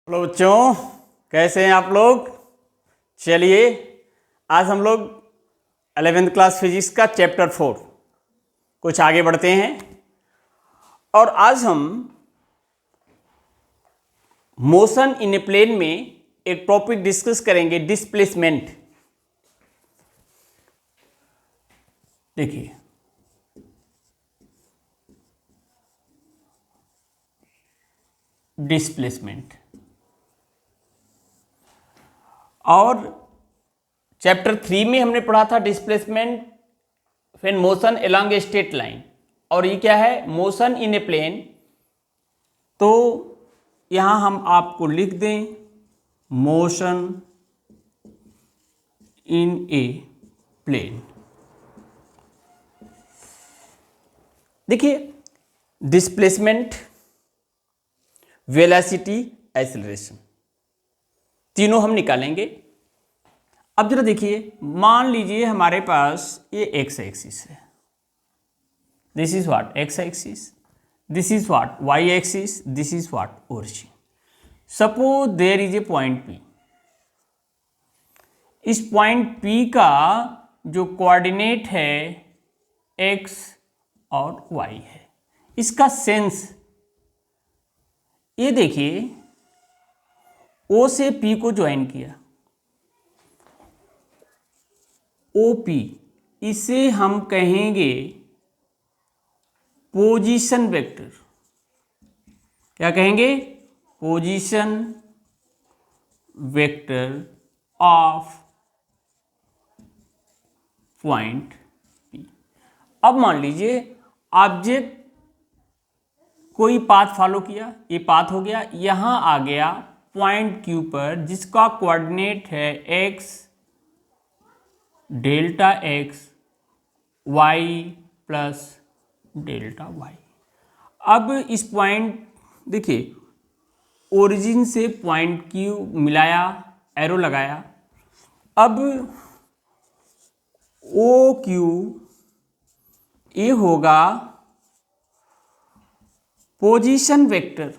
Hello बच्चों, कैसे हैं आप लोग। चलिए आज हम लोग 11th क्लास फिजिक्स का चैप्टर 4 कुछ आगे बढ़ते हैं और आज हम मोशन इन ए प्लेन में एक टॉपिक डिस्कस करेंगे, डिस्प्लेसमेंट। देखिए डिस्प्लेसमेंट और चैप्टर 3 में हमने पढ़ा था displacement when motion along a straight line, और ये क्या है, मोशन इन ए प्लेन। तो यहां हम आपको लिख दें मोशन इन ए प्लेन। देखिए डिस्प्लेसमेंट, वेलोसिटी, एक्सेलरेशन तीनों हम निकालेंगे। अब जरा देखिए, मान लीजिए हमारे पास ये एक्स एक्सिस है, this is what x axis, this is what y axis, this is what origin. Suppose there is a point p. इस पॉइंट पी का जो कोऑर्डिनेट है एक्स और वाई है, इसका सेंस ये देखिए, ओ से पी को ज्वाइन किया, OP, इसे हम कहेंगे पोजीशन वेक्टर। क्या कहेंगे? Position vector of point P। अब मान लीजिए ऑब्जेक्ट कोई पाथ फॉलो किया, ये पाथ हो गया, यहां आ गया पॉइंट Q पर जिसका कोऑर्डिनेट है x delta x y plus delta y। अब इस पॉइंट देखिए, ओरिजिन से पॉइंट Q मिलाया, एरो लगाया। अब OQ ये होगा position vector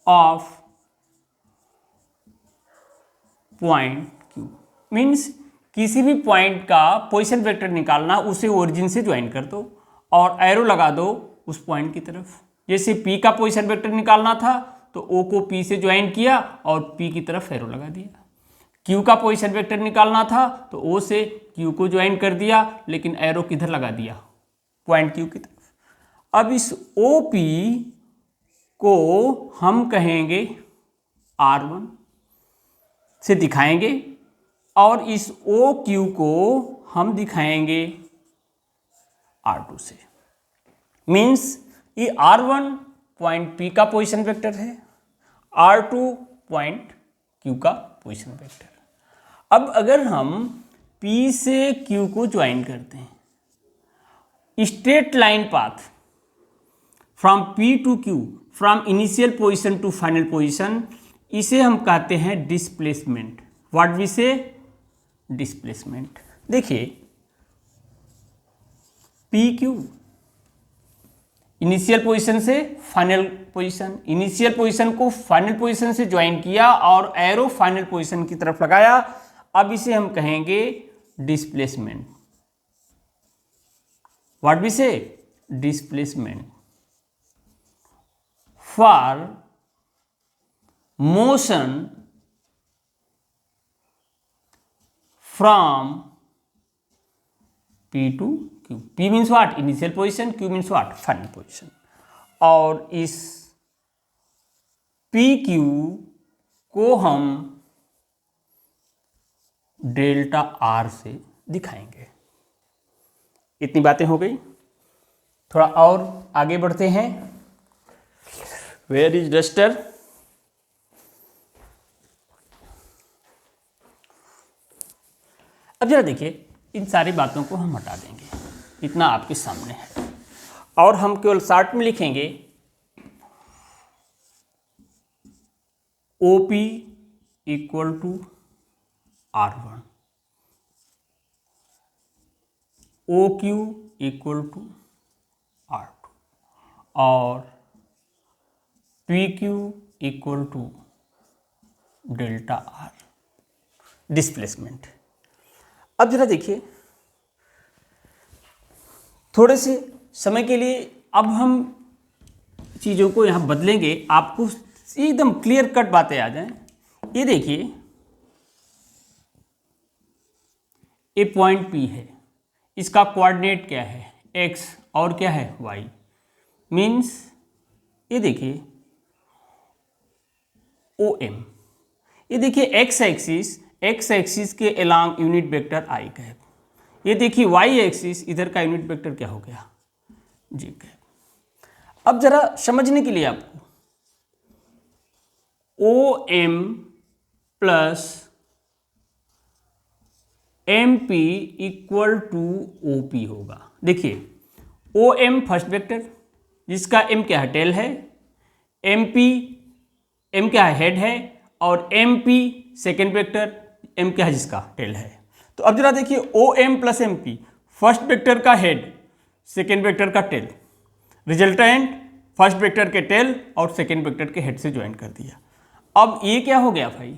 of point Q। Means किसी भी पॉइंट का पोजीशन वेक्टर निकालना, उसे ओरिजिन से ज्वाइन कर दो और एरो लगा दो उस पॉइंट की तरफ। जैसे P का पोजीशन वेक्टर निकालना था तो O को P से ज्वाइन किया और P की तरफ एरो लगा दिया। Q का पोजीशन वेक्टर निकालना था तो O से Q को ज्वाइन कर दिया, लेकिन एरो किधर लगा दिया? पॉइंट Q की तरफ। अब इस OP को हम कहेंगे R1 से दिखाएंगे और इस OQ को हम दिखाएंगे R2 से। मीन्स ये R1 पॉइंट P का पोजीशन वेक्टर है, R2 पॉइंट Q का पोजीशन वेक्टर। अब अगर हम P से Q को ज्वाइन करते हैं, straight line path from P to Q, from initial position to final position, इसे हम कहते हैं displacement. What we say? Displacement. देखिए PQ इनिशियल पोजीशन से फाइनल पोजीशन, इनिशियल पोजीशन को फाइनल पोजीशन से ज्वाइन किया और एरो फाइनल पोजीशन की तरफ लगाया। अब इसे हम कहेंगे displacement. What we say? Displacement for motion from P to Q। P means what? Initial position, Q means what? Final position. और इस PQ को हम डेल्टा R से दिखाएंगे। इतनी बातें हो गई, थोड़ा और आगे बढ़ते हैं। Where is duster? अब जरा देखिए, इन सारी बातों को हम हटा देंगे, इतना आपके सामने है, और हम केवल शॉर्ट में लिखेंगे OP equal to R1, OQ equal to R2 और p q equal to delta r displacement. अब जरा देखिए, थोड़े से समय के लिए अब हम चीज़ों को यहाँ बदलेंगे, आपको एकदम क्लियर कट बातें आ जाएं। ये देखिए, ये पॉइंट P है, इसका कोऑर्डिनेट क्या है x और क्या है y, मीन्स ये देखिए OM, ये देखिए x एक्सिस के along unit vector i cap, ये देखिए y एक्सिस इधर का यूनिट वेक्टर क्या हो गया j कैप। अब जरा समझने के लिए आपको OM plus MP equal to OP होगा। देखिए OM फर्स्ट वेक्टर जिसका M क्या है टेल है, MP M क्या है हेड है, और MP सेकेंड वेक्टर M क्या है जिसका टेल है। तो अब जरा देखिए OM plus MP first vector का हेड सेकेंड वेक्टर का टेल, रिजल्टेंट फर्स्ट वेक्टर के टेल और सेकेंड वेक्टर के हेड से ज्वाइन कर दिया। अब ये क्या हो गया भाई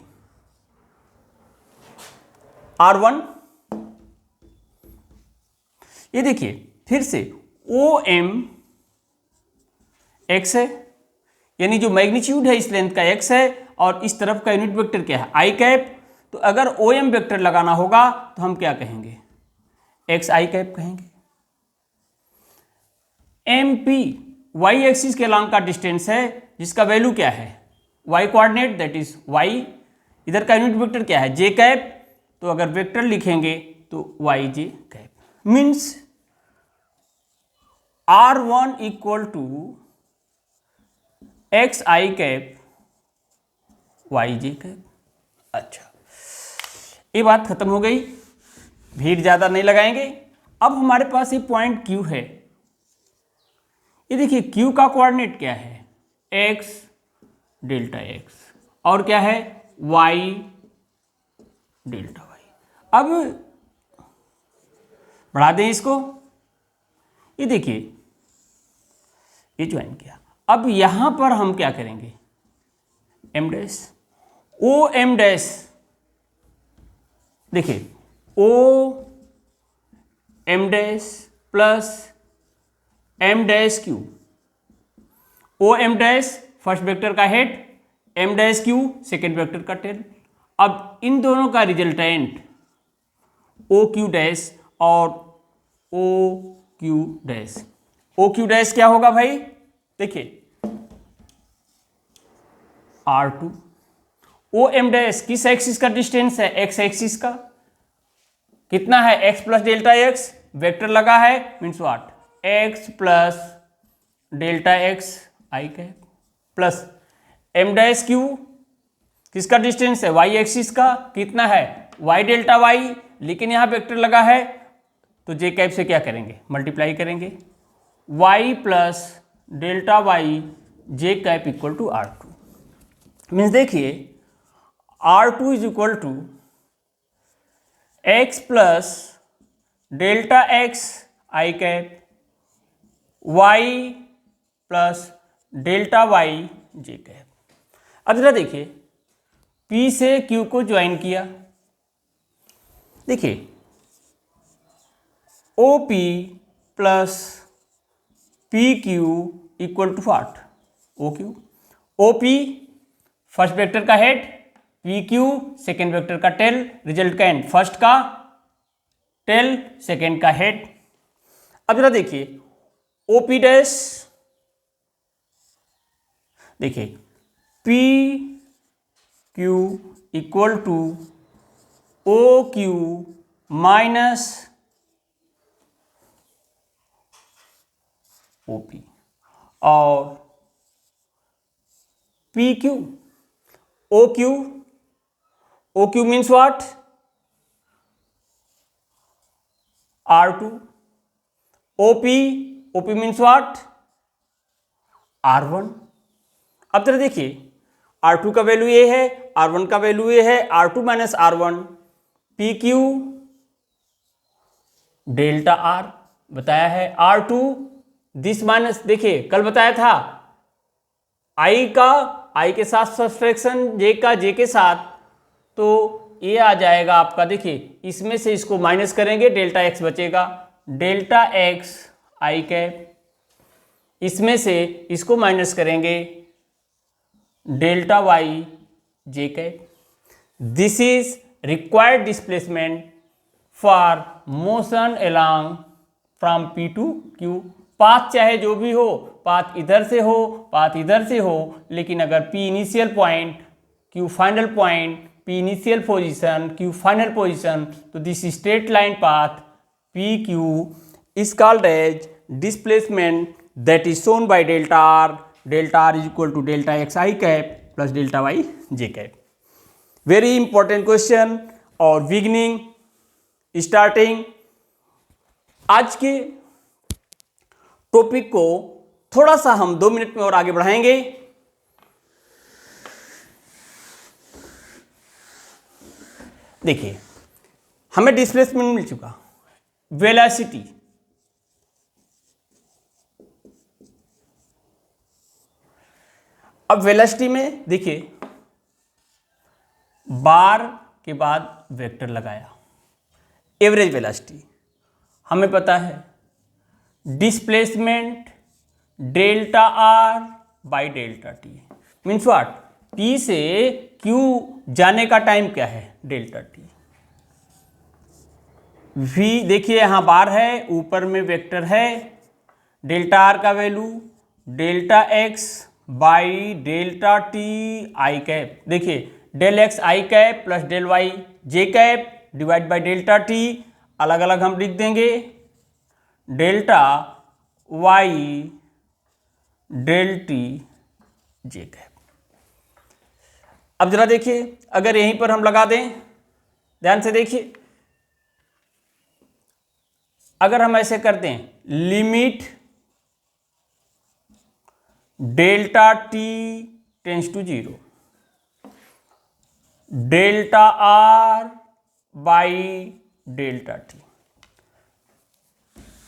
R1। ये देखिए फिर से OM x है, यानी जो मैग्नीट्यूड है इस लेंथ का x है और इस तरफ का यूनिट वेक्टर क्या है i कैप। तो अगर OM वेक्टर लगाना होगा तो हम क्या कहेंगे x i कैप कहेंगे। MP y एक्सिस के अलोंग का डिस्टेंस है जिसका वैल्यू क्या है y coordinate that is y, इधर का यूनिट वेक्टर क्या है j कैप। तो अगर वेक्टर लिखेंगे तो yj cap, means R1 equal to x I cap y J cap. अच्छा, ये बात खत्म हो गई, भीड़ ज़्यादा नहीं लगाएंगे। अब हमारे पास ये पॉइंट Q है, ये देखिए Q का कोऑर्डिनेट क्या है x डेल्टा x और क्या है y डेल्टा y। अब बढ़ा दें इसको, ये देखिए ये ज्वाइन किया। अब यहां पर हम क्या करेंगे m dash O m dash, देखिए O m dash plus m dash Q, O m dash first vector का head, m dash Q second vector का टेल। अब इन दोनों का रिजल्टेंट ओ क्यू डैश और O Q dash. O Q dash क्या होगा भाई, देखिए R2। ओ एम डैश किस एक्सिस का डिस्टेंस है x एक्सिस का, कितना है x plus delta x, vector लगा है means what x plus delta x i cap, plus m dash Q किसका डिस्टेंस है y एक्सिस का, कितना है y डेल्टा y, लेकिन यहां वेक्टर लगा है तो j कैप से क्या करेंगे मल्टीप्लाई करेंगे, y plus delta y j cap equal to R2। Means देखिए R2 is equal to x plus delta x i cap y plus delta y j cap. अब जरा देखिए P से Q को ज्वाइन किया, देखिए OP plus PQ equal to what OQ। OP first vector का head, PQ second vector का tail, resultant first का टेल सेकेंड का हेड। अब जरा देखिए OP डैश, देखिए PQ equal to OQ minus OP और PQ OQ means what R2, OP means what R1। अब जरा देखिए R2 का वैल्यू ये है, R1 का वैल्यू ये है, R2 minus R1, PQ delta R बताया है, R2 दिस माइनस, देखिए कल बताया था आई के साथ सब्सट्रैक्शन, जे का जे के साथ, तो ये आ जाएगा आपका, देखिए इसमें से इसको माइनस करेंगे, डेल्टा एक्स बचेगा, डेल्टा एक्स आई कैप, इसमें से इसको माइनस करेंगे, delta Y J cap. This is required displacement for motion along from p to q. Path चाहे जो भी हो, पाथ इधर से हो, पाथ इधर से हो, लेकिन अगर P initial point, Q final point, P initial position, Q final position, तो this straight line path P Q is called as displacement that is shown by delta R is equal to delta x I cap plus delta Y J cap. Very important question और beginning starting. आज के topic को थोड़ा सा हम 2 minute में और आगे बढ़ाएंगे। देखिए हमें डिस्प्लेसमेंट मिल चुका, वेलोसिटी, अब वेलोसिटी में देखिए बार के बाद वेक्टर लगाया, एवरेज वेलोसिटी हमें पता है, displacement delta R by delta T means what, P से क्यू जाने का टाइम क्या है, डेल्टा टी। वी देखिए यहां बार है, ऊपर में वेक्टर है, डेल्टा आर का value delta X by delta T I cap. देखिए del X I cap plus del Y J cap divide by delta T, अलग अलग हम लिख देंगे, डेल्टा वाई डेल टी जे कैप। अब जरा देखिए अगर यहीं पर हम लगा दें, ध्यान से देखिए, अगर हम ऐसे करते हैं, limit delta T tends to 0, delta R by delta T.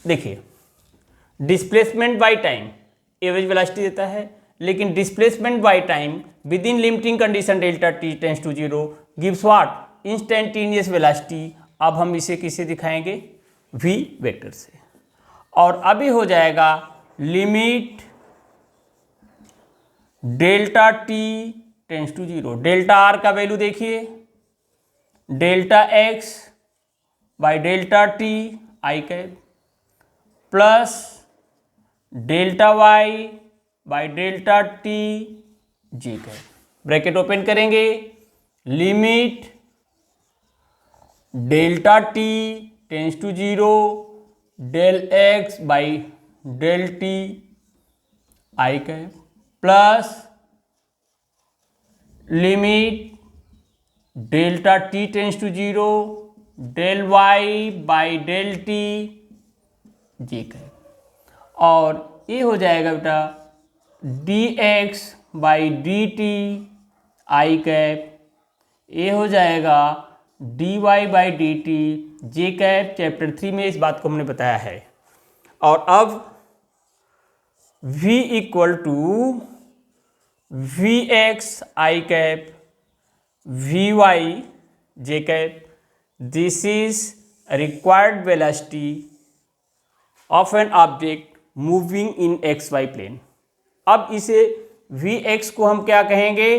देखिए displacement by time average velocity देता है, लेकिन displacement by time within limiting condition delta T tends to 0 gives what, instantaneous velocity. अब हम इसे किसे दिखाएंगे, v वेक्टर से। और अभी हो जाएगा limit delta T tends to 0, delta R का वैल्यू देखिए, delta X by delta T I cap plus delta Y by delta T J cap. Bracket open करेंगे, limit delta T tends to 0 del X by del T I cap plus limit delta T tends to 0 del Y by del T J cap. और ये हो जाएगा बेटा D X by D T I cap, ये हो जाएगा d y by D t J cap. Chapter 3 में इस बात को हमने बताया है। और अब v equal to v x I cap v y J cap, this is required velocity of an object moving in x y plane. अब इसे वी एक्स को हम क्या कहेंगे,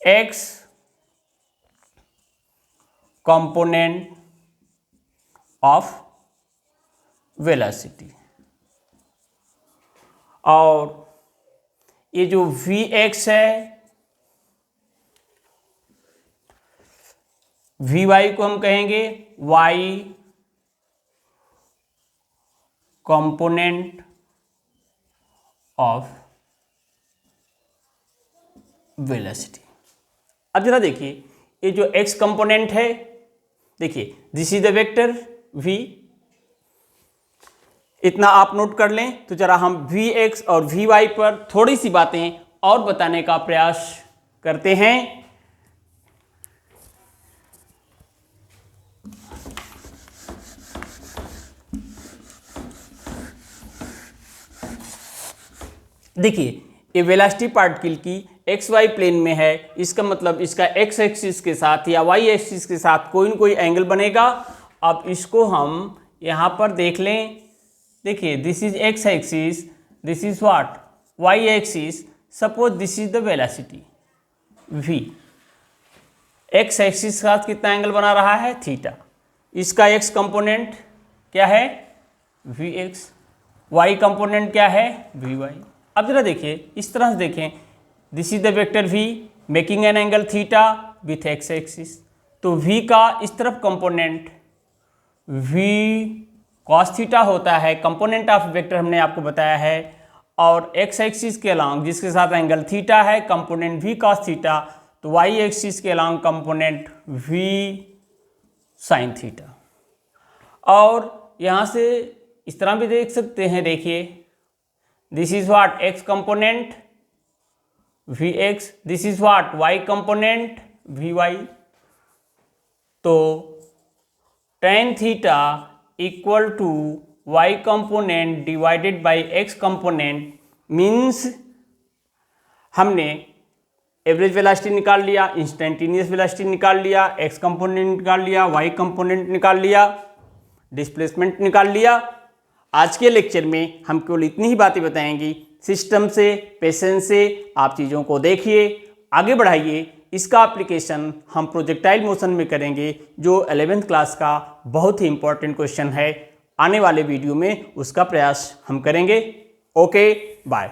एक्स कंपोनेंट ऑफ वेलोसिटी। और ये जो वी एक्स है, वी वाई को हम कहेंगे वाई कंपोनेंट ऑफ वेलोसिटी। अब जरा देखिए ये जो एक्स कंपोनेंट है, देखिए this is the vector v, इतना आप नोट कर लें। तो जरा हम वी एक्स और वी वाई पर थोड़ी सी बातें और बताने का प्रयास करते हैं। देखिए ए वेलोसिटी पार्टिकल की एक्स वाई प्लेन में है, इसका मतलब इसका एक्स एक्सिस के साथ या वाई एक्सिस के साथ कोई न कोई एंगल बनेगा। अब इसको हम यहाँ पर देख लें, देखिए this is x axis, this is what y axis. Suppose this is the velocity v, x axis के साथ कितना एंगल बना रहा है थीटा। इसका एक्स कंपोनेंट क्या है vx, वाई कंपोनेंट क्या है vy। अब जरा देखिए इस तरह से देखें, this is the vector v making an angle theta with x axis. तो v का इस तरफ कंपोनेंट v cos थीटा होता है, कंपोनेंट ऑफ वेक्टर हमने आपको बताया है। और एक्स एक्सिस के अलॉन्ग जिसके साथ एंगल थीटा है कंपोनेंट v cos थीटा, तो वाई एक्सिस के along component v sin theta. और यहाँ से इस तरह भी देख सकते हैं, देखिए this is what x component vx, this is what y component vy। तो tan theta equal to y component divided by x component, means हमने एवरेज वेलोसिटी निकाल लिया, इंस्टेंटेनियस वेलोसिटी निकाल लिया, x कंपोनेंट निकाल लिया, y कंपोनेंट निकाल लिया, डिस्प्लेसमेंट निकाल लिया। आज के लेक्चर में हम केवल इतनी ही बातें बताएंगे। सिस्टम से, पेशेंस से आप चीज़ों को देखिए, आगे बढ़ाइए। इसका एप्लीकेशन हम प्रोजेक्टाइल मोशन में करेंगे, जो 11th क्लास का बहुत ही इंपॉर्टेंट क्वेश्चन है। आने वाले वीडियो में उसका प्रयास हम करेंगे। Okay, bye.